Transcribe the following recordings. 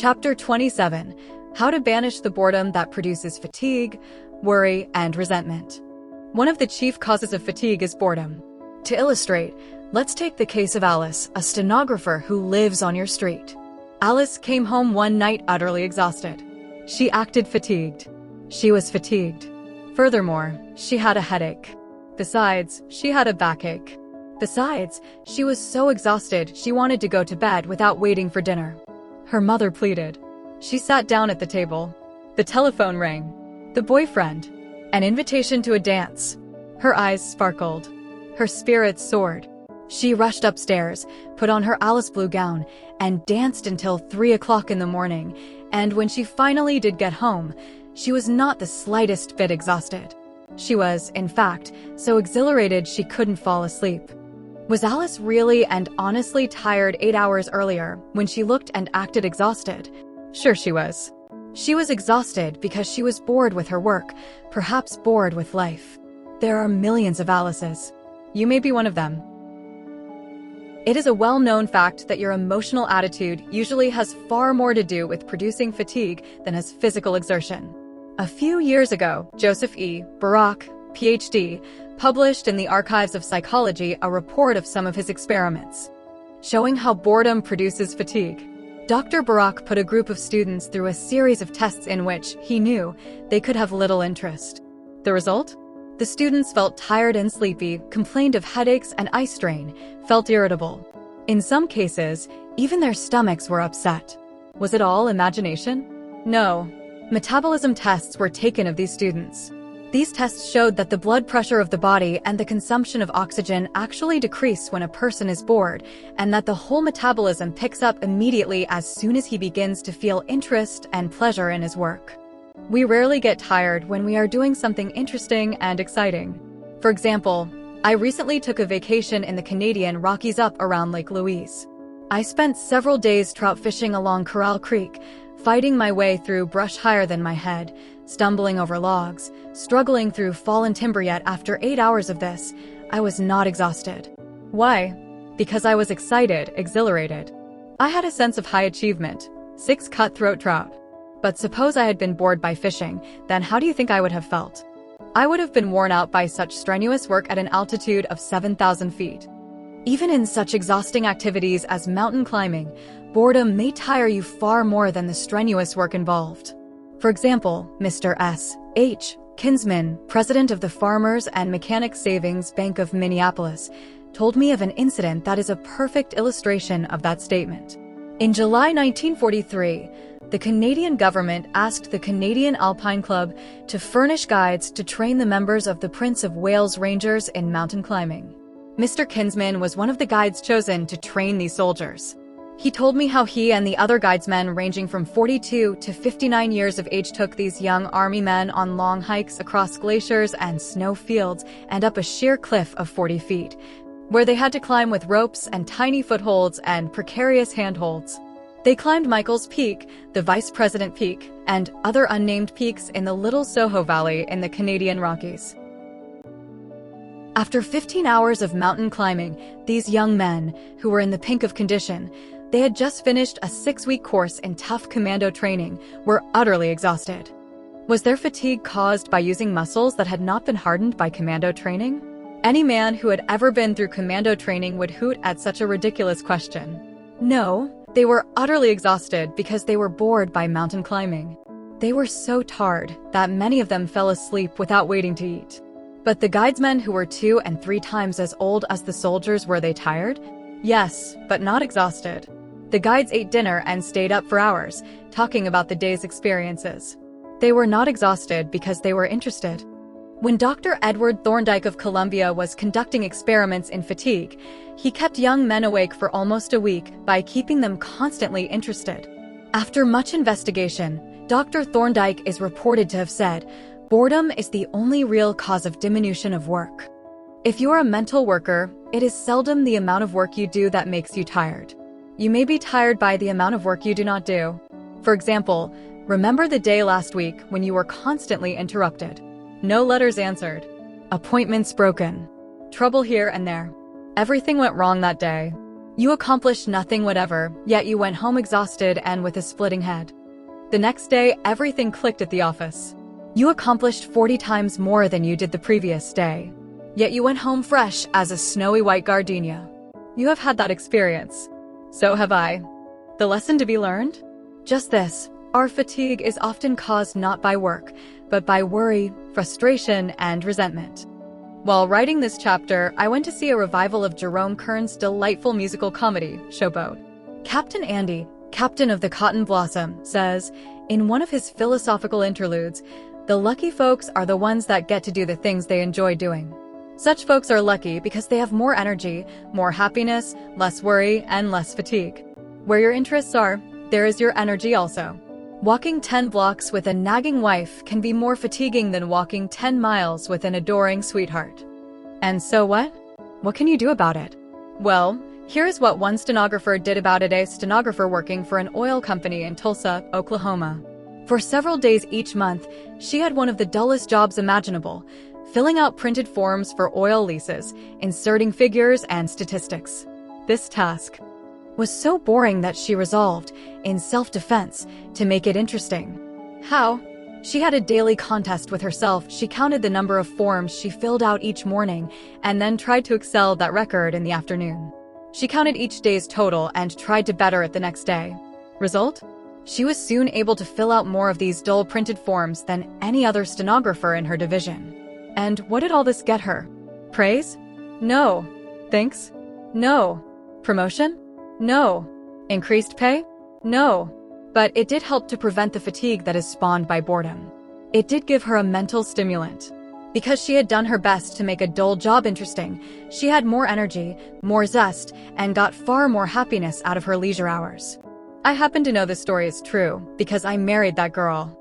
Chapter 27: How to banish the boredom that produces fatigue, worry, and resentment. One of the chief causes of fatigue is boredom. To illustrate, let's take the case of Alice, a stenographer who lives on your street. Alice came home one night utterly exhausted. She acted fatigued. She was fatigued. Furthermore, she had a headache. Besides, she had a backache. Besides, she was so exhausted she wanted to go to bed without waiting for dinner. Her mother pleaded. She sat down at the table. The telephone rang. The boyfriend. An invitation to a dance. Her eyes sparkled. Her spirits soared. She rushed upstairs, put on her Alice blue gown, and danced until 3 o'clock in the morning, and when she finally did get home, she was not the slightest bit exhausted. She was, in fact, so exhilarated she couldn't fall asleep. Was Alice really and honestly tired 8 hours earlier when she looked and acted exhausted? Sure she was. She was exhausted because she was bored with her work, perhaps bored with life. There are millions of Alices. You may be one of them. It is a well-known fact that your emotional attitude usually has far more to do with producing fatigue than has physical exertion. A few years ago, Joseph E. Barak, Ph.D., published in the Archives of Psychology a report of some of his experiments, showing how boredom produces fatigue. Dr. Barak put a group of students through a series of tests in which, he knew, they could have little interest. The result? The students felt tired and sleepy, complained of headaches and eye strain, felt irritable. In some cases, even their stomachs were upset. Was it all imagination? No. Metabolism tests were taken of these students. These tests showed that the blood pressure of the body and the consumption of oxygen actually decrease when a person is bored, and that the whole metabolism picks up immediately as soon as he begins to feel interest and pleasure in his work. We rarely get tired when we are doing something interesting and exciting. For example, I recently took a vacation in the Canadian Rockies up around Lake Louise. I spent several days trout fishing along Corral Creek, fighting my way through brush higher than my head, stumbling over logs, struggling through fallen timber. Yet after 8 hours of this, I was not exhausted. Why? Because I was excited, exhilarated. I had a sense of high achievement, 6 cutthroat trout. But suppose I had been bored by fishing, then how do you think I would have felt? I would have been worn out by such strenuous work at an altitude of 7,000 feet. Even in such exhausting activities as mountain climbing, boredom may tire you far more than the strenuous work involved. For example, Mr. S. H. Kinsman, president of the Farmers and Mechanics Savings Bank of Minneapolis, told me of an incident that is a perfect illustration of that statement. In July 1943, the Canadian government asked the Canadian Alpine Club to furnish guides to train the members of the Prince of Wales Rangers in mountain climbing. Mr. Kinsman was one of the guides chosen to train these soldiers. He told me how he and the other guidesmen ranging from 42 to 59 years of age took these young army men on long hikes across glaciers and snow fields and up a sheer cliff of 40 feet, where they had to climb with ropes and tiny footholds and precarious handholds. They climbed Michael's Peak, the Vice President Peak, and other unnamed peaks in the Little Soho Valley in the Canadian Rockies. After 15 hours of mountain climbing, these young men, who were in the pink of condition, they had just finished a 6-week course in tough commando training, were utterly exhausted. Was their fatigue caused by using muscles that had not been hardened by commando training? Any man who had ever been through commando training would hoot at such a ridiculous question. No, they were utterly exhausted because they were bored by mountain climbing. They were so tired that many of them fell asleep without waiting to eat. But the guidesmen who were 2 and 3 times as old as the soldiers, were they tired? Yes, but not exhausted. The guides ate dinner and stayed up for hours, talking about the day's experiences. They were not exhausted because they were interested. When Dr. Edward Thorndike of Columbia was conducting experiments in fatigue, he kept young men awake for almost a week by keeping them constantly interested. After much investigation, Dr. Thorndike is reported to have said, "Boredom is the only real cause of diminution of work." If you are a mental worker, it is seldom the amount of work you do that makes you tired. You may be tired by the amount of work you do not do. For example, remember the day last week when you were constantly interrupted. No letters answered. Appointments broken. Trouble here and there. Everything went wrong that day. You accomplished nothing whatever, yet you went home exhausted and with a splitting head. The next day, everything clicked at the office. You accomplished 40 times more than you did the previous day. Yet you went home fresh as a snowy white gardenia. You have had that experience. So have I. The lesson to be learned? Just this: our fatigue is often caused not by work, but by worry, frustration, and resentment. While writing this chapter, I went to see a revival of Jerome Kern's delightful musical comedy, Showboat. Captain Andy, captain of the Cotton Blossom, says, in one of his philosophical interludes, "The lucky folks are the ones that get to do the things they enjoy doing." Such folks are lucky because they have more energy, more happiness, less worry, and less fatigue. Where your interests are, there is your energy also. Walking 10 blocks with a nagging wife can be more fatiguing than walking 10 miles with an adoring sweetheart. And so what? What can you do about it? Well, here's what one stenographer did about it. A stenographer working for an oil company in Tulsa, Oklahoma. For several days each month, she had one of the dullest jobs imaginable, filling out printed forms for oil leases, inserting figures and statistics. This task was so boring that she resolved, in self-defense, to make it interesting. How? She had a daily contest with herself. She counted the number of forms she filled out each morning and then tried to excel that record in the afternoon. She counted each day's total and tried to better it the next day. Result? She was soon able to fill out more of these dull printed forms than any other stenographer in her division. And what did all this get her? Praise? No. Thanks? No. Promotion? No. Increased pay? No. But it did help to prevent the fatigue that is spawned by boredom. It did give her a mental stimulant. Because she had done her best to make a dull job interesting, she had more energy, more zest, and got far more happiness out of her leisure hours. I happen to know this story is true because I married that girl.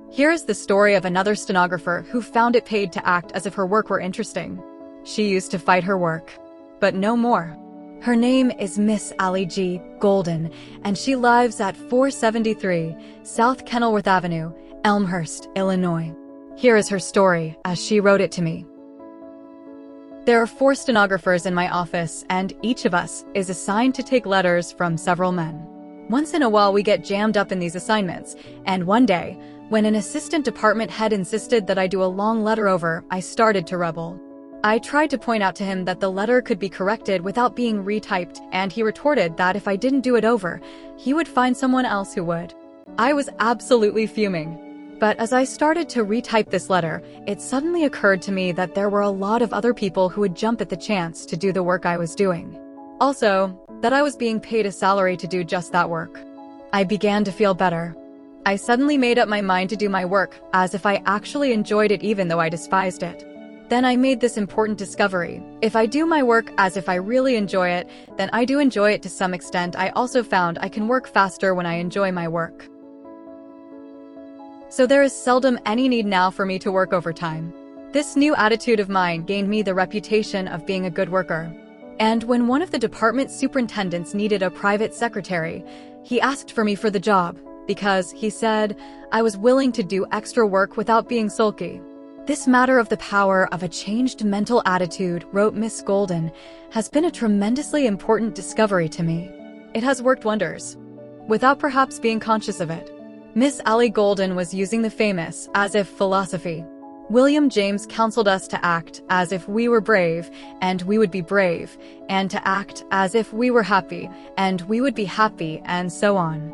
Here is the story of another stenographer who found it paid to act as if her work were interesting. She used to fight her work, but no more. Her name is Miss Allie G. Golden, and she lives at 473 South Kenilworth Avenue, Elmhurst, Illinois. Here is her story, as she wrote it to me. There are 4 stenographers in my office, and each of us is assigned to take letters from several men. Once in a while we get jammed up in these assignments, and one day, when an assistant department head insisted that I do a long letter over, I started to rebel. I tried to point out to him that the letter could be corrected without being retyped, and he retorted that if I didn't do it over, he would find someone else who would. I was absolutely fuming. But as I started to retype this letter, it suddenly occurred to me that there were a lot of other people who would jump at the chance to do the work I was doing. Also, that I was being paid a salary to do just that work. I began to feel better. I suddenly made up my mind to do my work as if I actually enjoyed it even though I despised it. Then I made this important discovery. If I do my work as if I really enjoy it, then I do enjoy it to some extent. I also found I can work faster when I enjoy my work. So there is seldom any need now for me to work overtime. This new attitude of mine gained me the reputation of being a good worker. And when one of the department superintendents needed a private secretary, he asked for me for the job because, he said, I was willing to do extra work without being sulky. This matter of the power of a changed mental attitude, wrote Miss Golden, has been a tremendously important discovery to me. It has worked wonders, without perhaps being conscious of it. Miss Allie Golden was using the famous as-if philosophy. William James counseled us to act as if we were brave, and we would be brave, and to act as if we were happy, and we would be happy, and so on.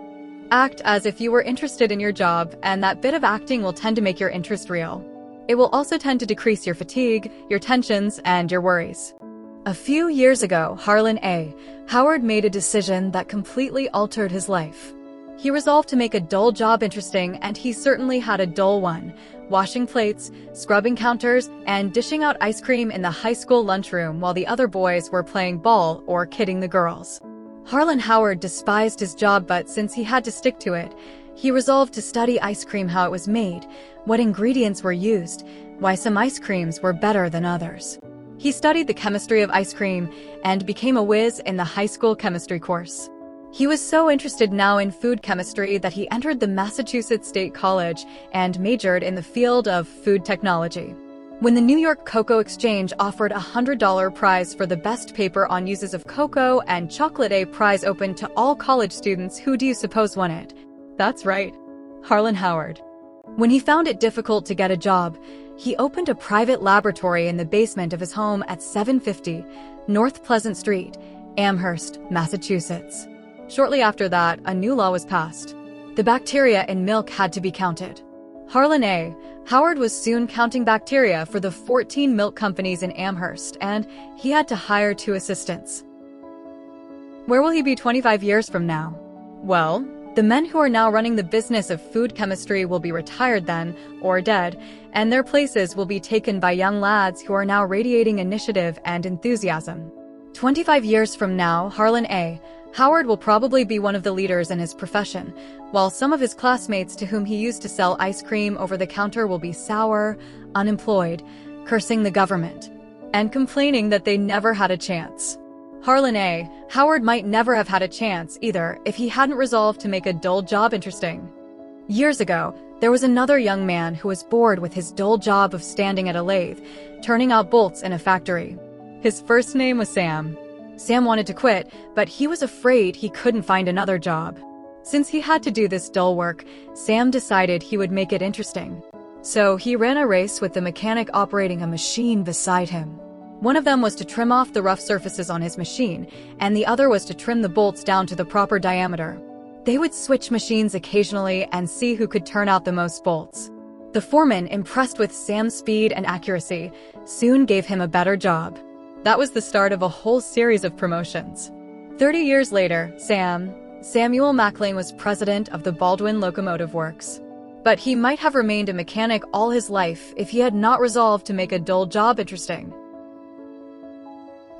Act as if you were interested in your job, and that bit of acting will tend to make your interest real. It will also tend to decrease your fatigue, your tensions, and your worries. A few years ago, Harlan A. Howard made a decision that completely altered his life. He resolved to make a dull job interesting, and he certainly had a dull one: washing plates, scrubbing counters, and dishing out ice cream in the high school lunchroom while the other boys were playing ball or kidding the girls. Harlan Howard despised his job, but since he had to stick to it, he resolved to study ice cream, how it was made, what ingredients were used, why some ice creams were better than others. He studied the chemistry of ice cream and became a whiz in the high school chemistry course. He was so interested now in food chemistry that he entered the Massachusetts State College and majored in the field of food technology. When the New York Cocoa Exchange offered a $100 prize for the best paper on uses of cocoa and chocolate, a prize open to all college students, who do you suppose won it? That's right, Harlan Howard. When he found it difficult to get a job, he opened a private laboratory in the basement of his home at 750 North Pleasant Street, Amherst, Massachusetts. Shortly after that, a new law was passed. The bacteria in milk had to be counted. Harlan A. Howard was soon counting bacteria for the 14 milk companies in Amherst, and he had to hire 2 assistants. Where will he be 25 years from now? Well, the men who are now running the business of food chemistry will be retired then, or dead, and their places will be taken by young lads who are now radiating initiative and enthusiasm. 25 years from now, Harlan A. Howard will probably be one of the leaders in his profession, while some of his classmates to whom he used to sell ice cream over the counter will be sour, unemployed, cursing the government, and complaining that they never had a chance. Harlan A. Howard might never have had a chance either if he hadn't resolved to make a dull job interesting. Years ago, there was another young man who was bored with his dull job of standing at a lathe, turning out bolts in a factory. His first name was Sam. Sam wanted to quit, but he was afraid he couldn't find another job. Since he had to do this dull work, Sam decided he would make it interesting. So he ran a race with the mechanic operating a machine beside him. One of them was to trim off the rough surfaces on his machine, and the other was to trim the bolts down to the proper diameter. They would switch machines occasionally and see who could turn out the most bolts. The foreman, impressed with Sam's speed and accuracy, soon gave him a better job. That was the start of a whole series of promotions. 30 years later, Samuel McLean was president of the Baldwin Locomotive Works. But he might have remained a mechanic all his life if he had not resolved to make a dull job interesting.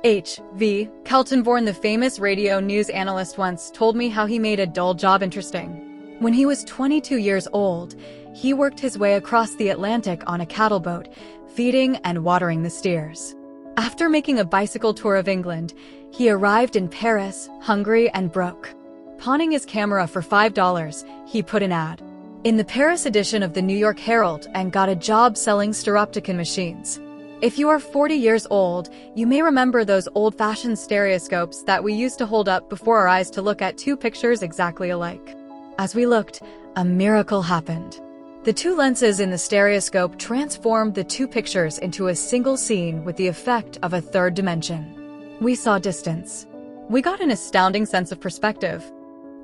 H.V. Kaltenborn, the famous radio news analyst, once told me how he made a dull job interesting. When he was 22 years old, he worked his way across the Atlantic on a cattle boat, feeding and watering the steers. After making a bicycle tour of England, he arrived in Paris, hungry and broke. Pawning his camera for $5, he put an ad in the Paris edition of the New York Herald and got a job selling Stereopticon machines. If you are 40 years old, you may remember those old-fashioned stereoscopes that we used to hold up before our eyes to look at 2 pictures exactly alike. As we looked, a miracle happened. The 2 lenses in the stereoscope transformed the 2 pictures into a single scene with the effect of a 3rd dimension. We saw distance. We got an astounding sense of perspective.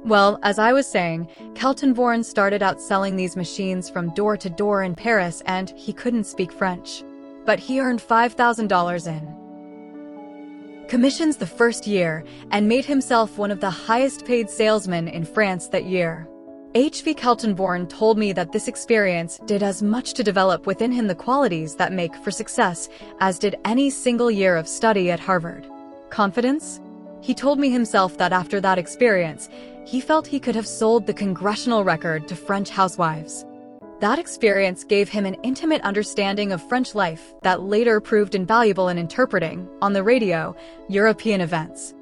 Well, as I was saying, Kaltenborn started out selling these machines from door to door in Paris, and he couldn't speak French. But he earned $5,000 in commissions the first year and made himself one of the highest-paid salesmen in France that year. H.V. Kaltenborn told me that this experience did as much to develop within him the qualities that make for success as did any single year of study at Harvard. Confidence? He told me himself that after that experience, he felt he could have sold the congressional record to French housewives. That experience gave him an intimate understanding of French life that later proved invaluable in interpreting, on the radio, European events.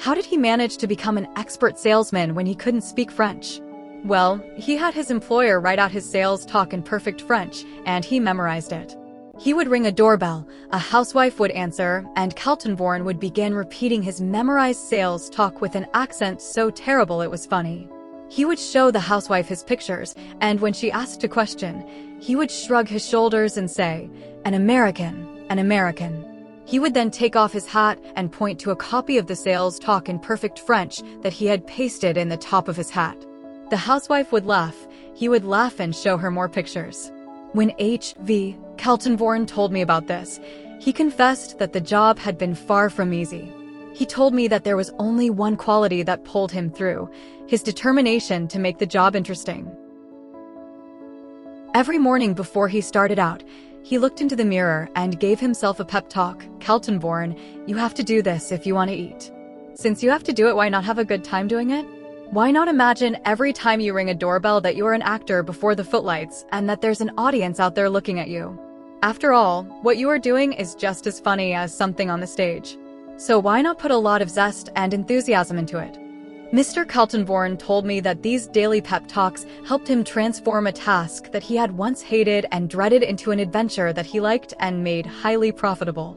How did he manage to become an expert salesman when he couldn't speak French? Well, he had his employer write out his sales talk in perfect French, and he memorized it. He would ring a doorbell, a housewife would answer, and Kaltenborn would begin repeating his memorized sales talk with an accent so terrible it was funny. He would show the housewife his pictures, and when she asked a question, he would shrug his shoulders and say, "An American, an American." He would then take off his hat and point to a copy of the sales talk in perfect French that he had pasted in the top of his hat. The housewife would laugh, he would laugh and show her more pictures. When H.V. Kaltenborn told me about this, he confessed that the job had been far from easy. He told me that there was only one quality that pulled him through, his determination to make the job interesting. Every morning before he started out, he looked into the mirror and gave himself a pep talk. "Kaltenborn, you have to do this if you want to eat. Since you have to do it, why not have a good time doing it? Why not imagine every time you ring a doorbell that you are an actor before the footlights and that there's an audience out there looking at you? After all, what you are doing is just as funny as something on the stage. So why not put a lot of zest and enthusiasm into it? Mr. Kaltenborn told me that these daily pep talks helped him transform a task that he had once hated and dreaded into an adventure that he liked and made highly profitable.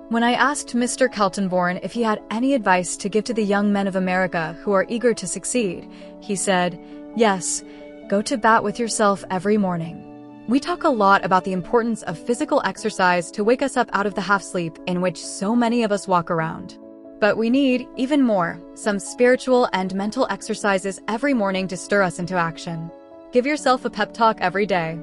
When I asked Mr. Kaltenborn if he had any advice to give to the young men of America who are eager to succeed, he said, "Yes, go to bat with yourself every morning." We talk a lot about the importance of physical exercise to wake us up out of the half-sleep in which so many of us walk around. But we need, even more, some spiritual and mental exercises every morning to stir us into action. Give yourself a pep talk every day.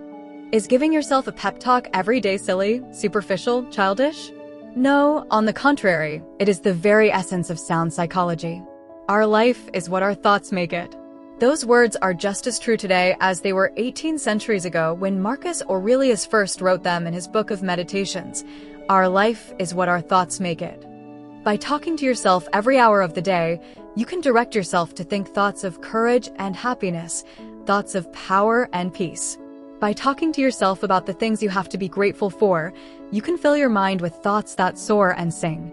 Is giving yourself a pep talk every day silly, superficial, childish? No, on the contrary, it is the very essence of sound psychology. Our life is what our thoughts make it. Those words are just as true today as they were 18 centuries ago when Marcus Aurelius first wrote them in his book of Meditations. Our life is what our thoughts make it. By talking to yourself every hour of the day, you can direct yourself to think thoughts of courage and happiness, thoughts of power and peace. By talking to yourself about the things you have to be grateful for, you can fill your mind with thoughts that soar and sing.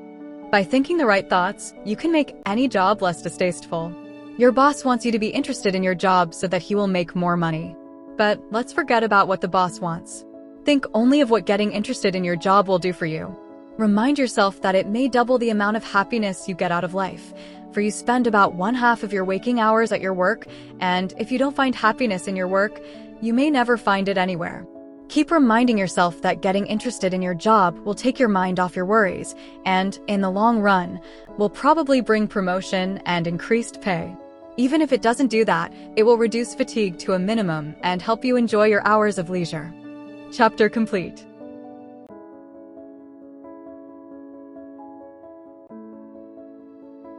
By thinking the right thoughts, you can make any job less distasteful. Your boss wants you to be interested in your job so that he will make more money. But let's forget about what the boss wants. Think only of what getting interested in your job will do for you. Remind yourself that it may double the amount of happiness you get out of life, for you spend about 1/2 of your waking hours at your work, and if you don't find happiness in your work, you may never find it anywhere. Keep reminding yourself that getting interested in your job will take your mind off your worries, and, in the long run, will probably bring promotion and increased pay. Even if it doesn't do that, it will reduce fatigue to a minimum and help you enjoy your hours of leisure. Chapter complete.